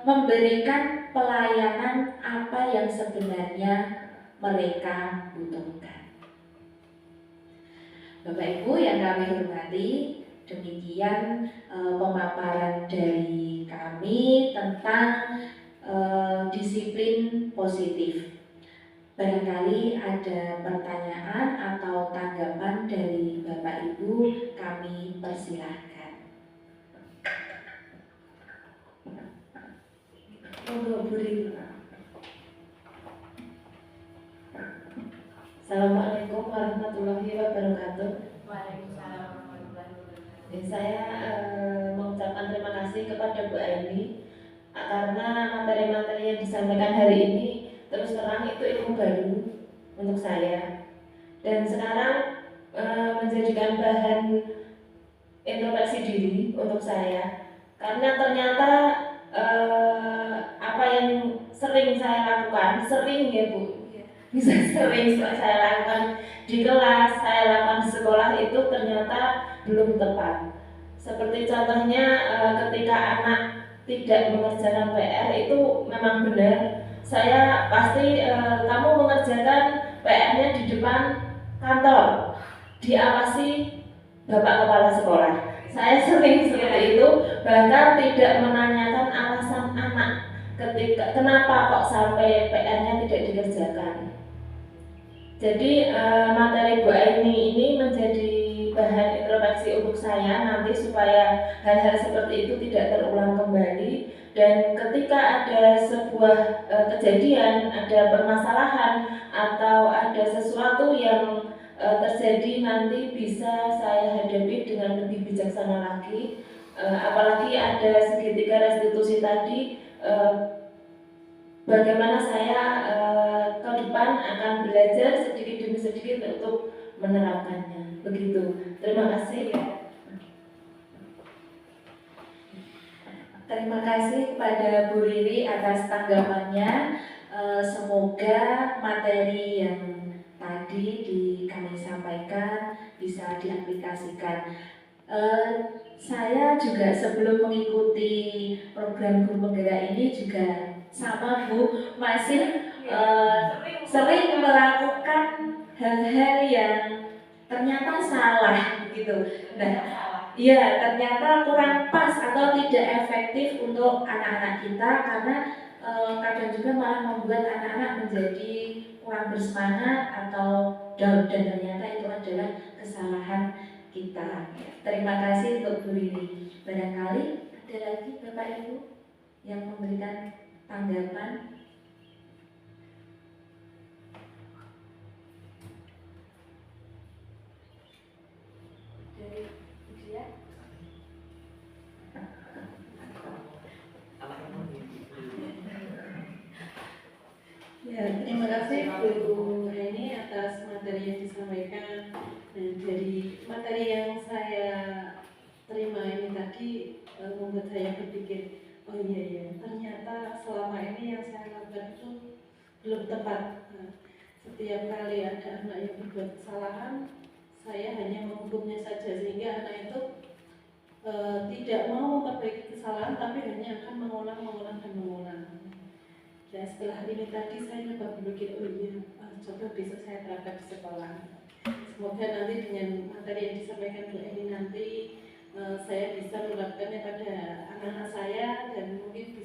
memberikan pelayanan apa yang sebenarnya mereka butuhkan. Bapak Ibu yang kami hormati, demikian pemaparan dari kami tentang disiplin positif. Barangkali ada pertanyaan atau tanggapan dari Bapak Ibu, kami persilahkan. Assalamualaikum warahmatullahi wabarakatuh. Waalaikumsalam warahmatullahi wabarakatuh. Saya mengucapkan terima kasih kepada Bu Aini karena materi-materi yang disampaikan hari ini terus terang itu ilmu baru untuk saya, dan sekarang menjadikan bahan introspeksi diri untuk saya, karena ternyata apa yang sering saya lakukan, sering ya Bu, bisa sering saya lakukan di kelas, saya lakukan di sekolah itu ternyata belum tepat. Seperti contohnya ketika anak tidak mengerjakan PR itu memang benar, saya pasti kamu mengerjakan PR-nya di depan kantor, diawasi Bapak Kepala Sekolah. Saya sering seperti itu, bahkan tidak menanyakan alasan anak ketika kenapa kok sampai PR-nya tidak dikerjakan. Jadi materi Bu Aini ini menjadi bahan introspeksi untuk saya nanti supaya hal-hal seperti itu tidak terulang kembali, dan ketika ada sebuah kejadian, ada permasalahan atau ada sesuatu yang terjadi nanti bisa saya hadapi dengan lebih bijaksana lagi. Apalagi ada segitiga restitusi tadi, bagaimana saya ke depan akan belajar sedikit demi sedikit untuk menerapkannya. Begitu. Terima kasih ya. Terima kasih kepada Bu Riri atas tanggapannya. Semoga materi yang tadi kami sampaikan bisa diaplikasikan. Saya juga sebelum mengikuti program guru penggerak ini juga sama Bu, masih sering melakukan hal-hal yang ternyata salah gitu. Nah, ya ternyata kurang pas atau tidak efektif untuk anak-anak kita, karena kadang juga malah membuat anak-anak menjadi kurang bersemangat atau down, dan ternyata itu adalah kesalahan kita. Terima kasih untuk Bu Riri. Barangkali ada lagi Bapak Ibu yang memberikan tanggapan. Dari dia. Ya, terima kasih Bu Reni atas materi yang disampaikan. Nah, dari materi yang saya terima ini tadi membuat saya berpikir, oh iya ya, ternyata selama ini yang saya lakukan itu belum tepat. Nah, setiap kali ada anak yang berbuat kesalahan, saya hanya menghukumnya saja sehingga anak itu tidak mau memperbaiki kesalahan, tapi hanya akan mengulang dan mengulang. Dan setelah ini tadi saya coba berpikir, oh iya, coba besok saya terapkan di sekolah. Semoga nanti dengan materi yang disampaikan Bu Eni nanti saya bisa melakukannya pada anak-anak saya dan mungkin